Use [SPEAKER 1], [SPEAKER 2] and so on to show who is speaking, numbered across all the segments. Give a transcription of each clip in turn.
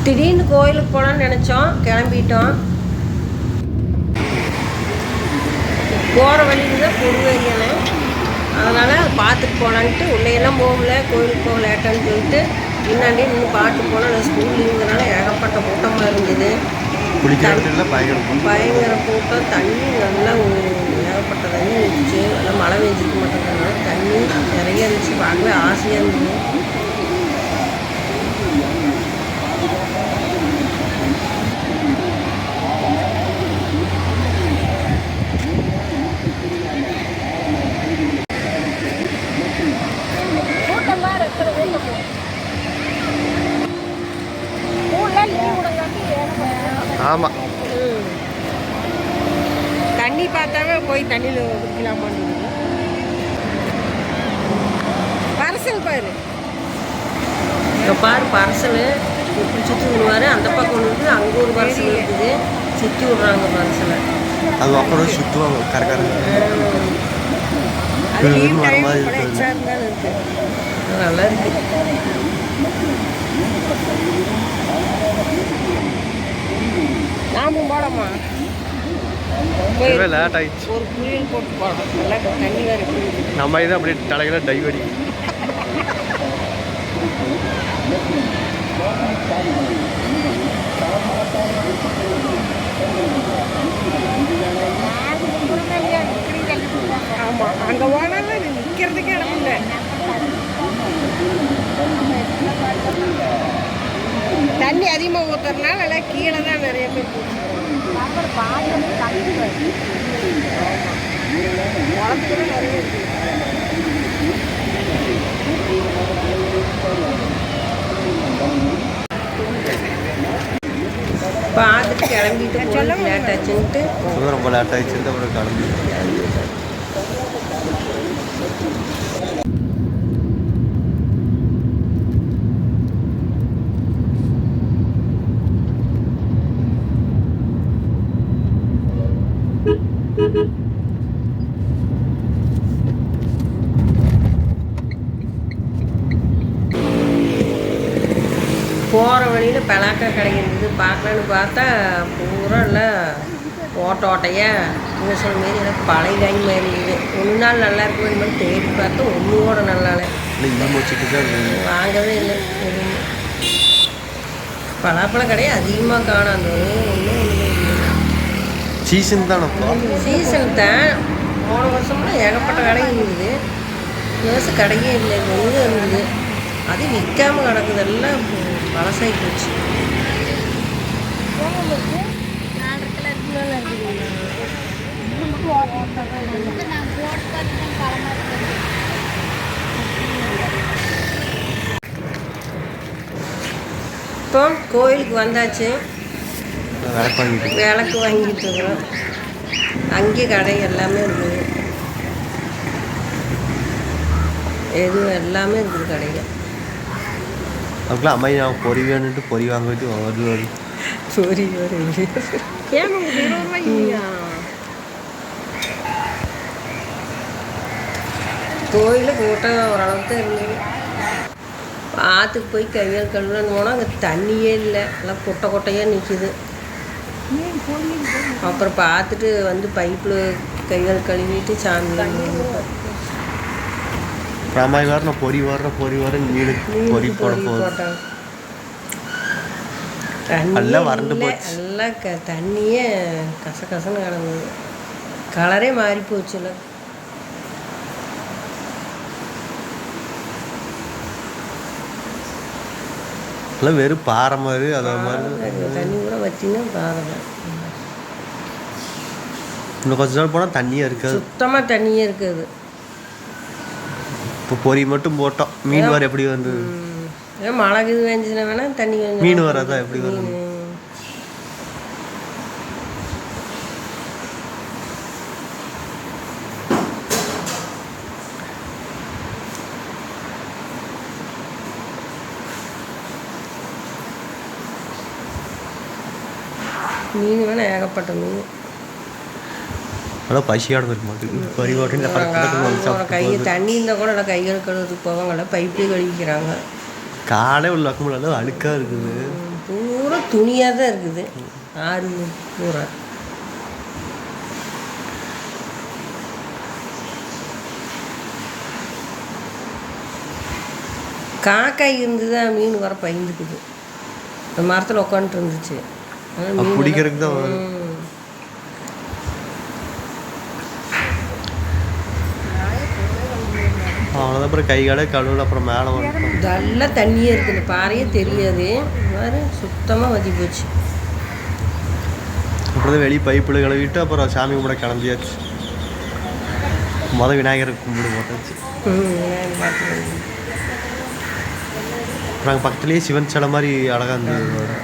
[SPEAKER 1] திடீர்னு கோயிலுக்கு போகலான்னு நினச்சோம், கிளம்பிட்டோம். போகிற வழியில் தான் கொடுவேரியனை, அதனால் பார்த்துட்டு போகலான்ட்டு உள்ளேயெல்லாம் போகல, கோயிலுக்கு போக லேட்டான்னு சொல்லிட்டு பின்னாடி நின்று பார்த்து போனால் ஸ்கூல் லீவுனால ஏகப்பட்ட கூட்டமாக இருந்தது. பயங்கர கூட்டம். தண்ணி நல்லா ஏகப்பட்ட தண்ணி இருந்துச்சு. நல்லா மழை பெஞ்சிருக்க மாட்டேங்கிறதுனால தண்ணி நிறைய இருந்துச்சு. பார்க்கவே ஆசையாக இருந்தது.
[SPEAKER 2] ஆமாம்,
[SPEAKER 1] தண்ணி பார்த்தாவே போய் தண்ணியில் குடிக்கலாமான்னு. பரிசல் பாரு, இப்போ பாரு பரிசல் இப்படி சுற்றி விடுவார். அந்த பக்கம் ஒன்று இருக்குது, அங்கே ஒரு பரிசல் இருக்குது, சுற்றி விட்றாங்க பரிசலை.
[SPEAKER 2] அது அப்புறம் சுற்றுவாங்க கரெக்டாக.
[SPEAKER 1] அது லீவ் டைம் கூட எக்ஸ்ட்ரா இருந்தாலும் இருக்குது. நல்லா இருக்குது. நாமும் போடமா
[SPEAKER 2] லேட் ஆயிடுச்சு.
[SPEAKER 1] ஒரு புளியல் போட்டு போடணும். நல்லா தண்ணி வேறு
[SPEAKER 2] நம்ம இதை அப்படியே தலைகளை டைவடி.
[SPEAKER 1] ஆமாம், அங்கே போனாலும் நிற்கிறதுக்கே இடம் இல்லை. தண்ணி அதிகமாக ஊற்றுறதுனால நல்லா கீழே தான் நிறைய பேர் பார்த்துட்டு கிளம்பிட்டு சொல்ல லேட் ஆச்சுன்ட்டு
[SPEAKER 2] ரொம்ப லேட் ஆயிடுச்சுன்ட்டு அப்புறம் கிளம்பி.
[SPEAKER 1] போகிற வழியில் பலாக்கா கிடைக்கிறது பார்க்கலான்னு பார்த்தா பூரா இல்லை ஓட்ட ஓட்டையாக நீங்கள் சொல்ல மாரி எனக்கு பழைய காய் மாதிரி இருக்குது. ஒரு நாள் நல்லா இருக்கும் இந்த மாதிரி தேடி பார்த்தா ஒன்றோட நல்லா வாங்கவே இல்லை. பலாப்பழம் கடையை அதிகமாக காணும். அந்த
[SPEAKER 2] சீசன் தான்
[SPEAKER 1] சீசன் தான். போன வருஷம்லாம் ஏகப்பட்ட கடை இருந்தது. இந்த வருஷம் கடையே இல்லை, ஒன்று இருந்தது. அது விற்காமல் கிடக்குதெல்லாம் பழசாகி போச்சு. இப்போ கோயிலுக்கு வந்தாச்சு, விளக்கு வாங்கிட்டு இருக்கிறோம். அங்கே கடை எல்லாமே இருக்குது, எதுவும் எல்லாமே இருக்குது கடையில்.
[SPEAKER 2] அதுக்குலாம் அம்மா நான் பொறி வேணுன்ட்டு பொறி வாங்கிட்டு வருது.
[SPEAKER 1] பொறி வருது கோயிலில் கூட்டம் ஓரளவுக்கு தான் இருந்தது. ஆற்றுக்கு போய் கையால் கழுவுன்னு போனால் அங்கே தண்ணியே இல்லை, எல்லாம் கொட்டை கொட்டையாக நிற்கிது. அப்புறம் பார்த்துட்டு வந்து பைப்பில் கையால் கழுவிட்டு சாமி
[SPEAKER 2] ராமாய் வரணும். பொறி வர மீன் பொறி போட போட்டேன். எல்லாம் வறண்டு போச்சு.
[SPEAKER 1] எல்லாம் தண்ணியே கசகசன்னு கிடந்தது. கலரே மாறி போச்சுல.
[SPEAKER 2] எல்லாம் வெறும் பாறை மாதிரி அதை மாதிரி
[SPEAKER 1] தண்ணி கூட வச்சிங்கன்னா பாறை.
[SPEAKER 2] இன்னும் கொஞ்ச நாள் போனால் தண்ணியாக இருக்காது,
[SPEAKER 1] சுத்தமாக தண்ணியே இருக்காது.
[SPEAKER 2] இப்போ பொறி மட்டும் போட்டோம். மீன் வர எப்படி வந்து
[SPEAKER 1] மழை இது வேஞ்சுன்னா வேணா தண்ணி
[SPEAKER 2] மீன் வராதா எப்படி வரும்?
[SPEAKER 1] மீன் வேணா ஏகப்பட்ட மீன்.
[SPEAKER 2] ஆனால் பசியோட இருக்க மாட்டேங்குது. பறிவாட்டு
[SPEAKER 1] கை தண்ணி இருந்தால் கூட நல்லா கைகள் கழுவுறதுக்கு போவாங்கல்ல, பைப்பே கழுவிக்கிறாங்க.
[SPEAKER 2] காலை உள்ள அளவு அழுக்காக இருக்குது.
[SPEAKER 1] பூரா துணியாக தான் இருக்குது ஆறு பூரா. காக்காய் இருந்து தான் மீன் வர பயந்துக்குது. இந்த மரத்தில் உட்காந்துட்டு இருந்துச்சு.
[SPEAKER 2] பிடிக்கிறதுக்கு தான் அவ்வளோதான். அப்புறம் கை கடை கழுவில் அப்புறம் மேலே வரும்.
[SPEAKER 1] நல்லா தண்ணியே இருக்குது. இந்த பாறையே தெரியாது. வேறு சுத்தமாக வதி போச்சு.
[SPEAKER 2] அப்புறம் தான் வெளியே பைப்பில் கழுவிட்டு அப்புறம் சாமி கும்பிட கிளம்பியாச்சு. விநாயகரை கும்பிடு போட்டாச்சு. அப்புறம் பக்கத்துலேயே சிவன் சிலை மாதிரி அழகாக இருந்தது.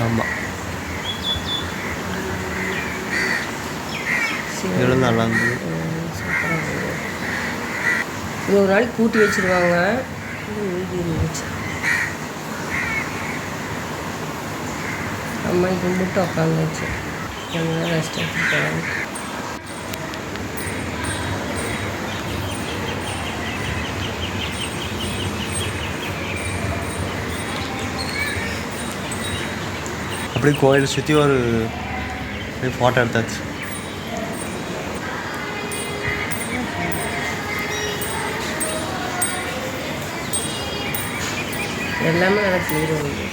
[SPEAKER 2] ஆமாம், இதெல்லாம் நல்லா இருந்தது.
[SPEAKER 1] இது ஒரு நாளைக்கு கூட்டி வச்சுருவாங்க. மீதி இருந்துச்சு. அம்மா கும்பிட்டு உட்காந்துச்சு. கொஞ்ச நேரம் ரெஸ்ட் எடுத்துட்டு
[SPEAKER 2] அப்படியே கோயிலை சுற்றி ஒரு ஃபோட்டோ எடுத்தாச்சு.
[SPEAKER 1] எல்லாமே நல்லா கிளியர் ஆகுது.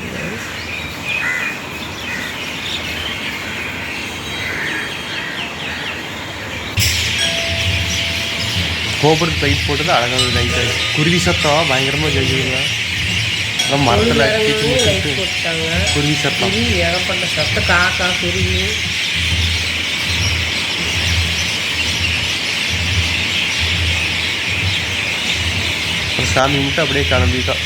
[SPEAKER 2] கோபுரத்து லைட் போட்டது அழகான லைட் ஆகிடுச்சு. குருவி சத்தம் பயங்கரமாக ஜெயிச்சுங்க. மரத்தில்
[SPEAKER 1] லைட் போட்டாங்க.
[SPEAKER 2] குருவி சத்தம்
[SPEAKER 1] ஏகப்பட்ட சத்தம். காக்கா குருவி.
[SPEAKER 2] சாமி மட்டும் அப்படியே கிளம்பிட்டோம்.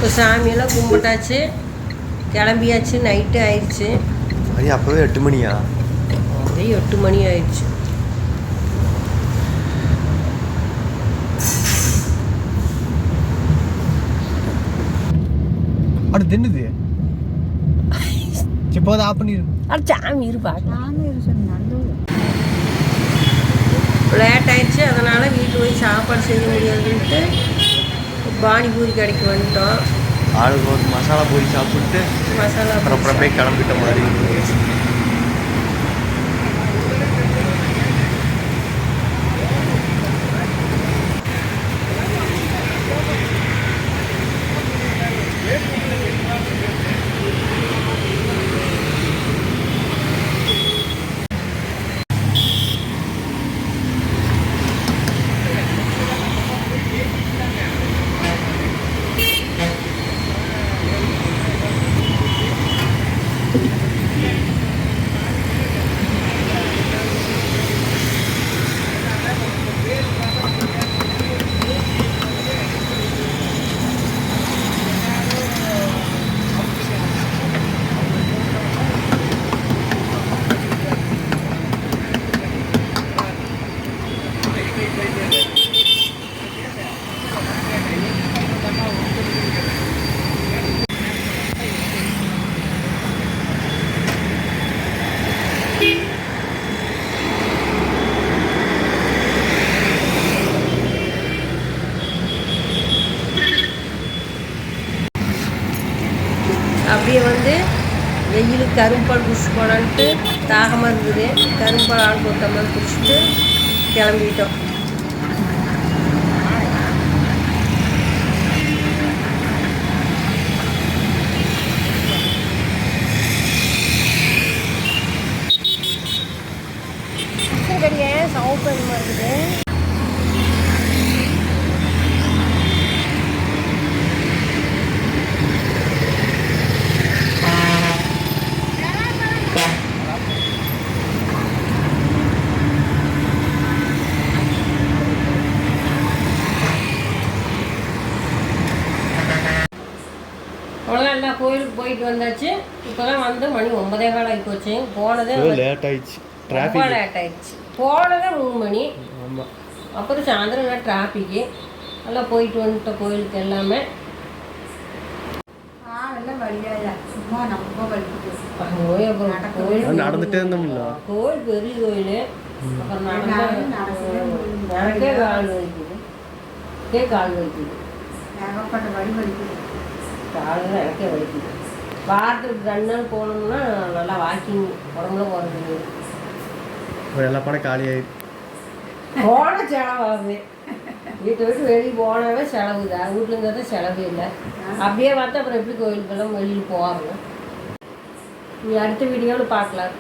[SPEAKER 1] இப்போ சாமியெல்லாம் கும்பிட்டாச்சு, கிளம்பியாச்சு. நைட்டு ஆயிடுச்சு.
[SPEAKER 2] அது அப்போவே 8 மணியா?
[SPEAKER 1] அதே 8 மணி ஆயிடுச்சு.
[SPEAKER 2] அடுத்து என்னது இப்போது ஆஃப் பண்ணிடு.
[SPEAKER 1] அது சாமி இருப்பா. லேட் ஆயிடுச்சு. அதனால் வீட்டில் போய் சாப்பாடு செய்ய முடியாதுன்ட்டு பானிபூரி கடைக்கு வந்துட்டோம்.
[SPEAKER 2] ஆளுக்கு ஒரு மசாலா பூரி சாப்பிட்டு
[SPEAKER 1] மசாலா
[SPEAKER 2] அப்புறம் போய் கிளம்பிட்ட மாதிரி.
[SPEAKER 1] அப்படியே வந்து வெயிலுக்கு கரும்பால் குடிச்சு போனான்ட்டு தாகமாக இருந்தது. கரும்பால் ஆள் கொடுத்த மாதிரி குடிச்சிட்டு கிளம்பிட்டோம். கருப்பு என்னமா இருக்குது. அவ்வளோதான் எல்லாம் கோயிலுக்கு போயிட்டு வந்தாச்சு. இப்போ தான் வந்து மணி 9:15 ஆகி போச்சு. போனதே
[SPEAKER 2] லேட் ஆயிடுச்சு,
[SPEAKER 1] ரொம்ப
[SPEAKER 2] டிராஃபிக்.
[SPEAKER 1] லேட் ஆயிடுச்சு. போனதே 3 மணி.
[SPEAKER 2] ஆமாம்,
[SPEAKER 1] அப்புறம் சாயந்தரம் டிராஃபிக்கு எல்லாம் போயிட்டு வந்துட்டோம் கோயிலுக்கு எல்லாமே. கோயில்
[SPEAKER 2] நடந்துட்டே இருந்தோம்ல.
[SPEAKER 1] கோயில் பெரிய கோயில். அப்புறம் எனக்கே கால் வலிக்குது, கால் வலிக்குது, காலையில் எனக்கே வலிக்குது. வாரத்துக்கு 2 நாள் போனோம்னா நல்லா வாக்கிங் உடம்புல போகிறது.
[SPEAKER 2] எல்லா படம் காலி ஆயிடுச்சு.
[SPEAKER 1] போன செலவாகுது. வீட்டை விட்டு வெளியே போனாவே செலவு தான். வீட்டில் இருந்தால் தான் செலவே இல்லை. அப்படியே பார்த்தா அப்புறம் எப்படி கோயிலுக்கெல்லாம் வெளியில் போகணும். நீ அடுத்த வீடியோவில் பார்க்கலாம்.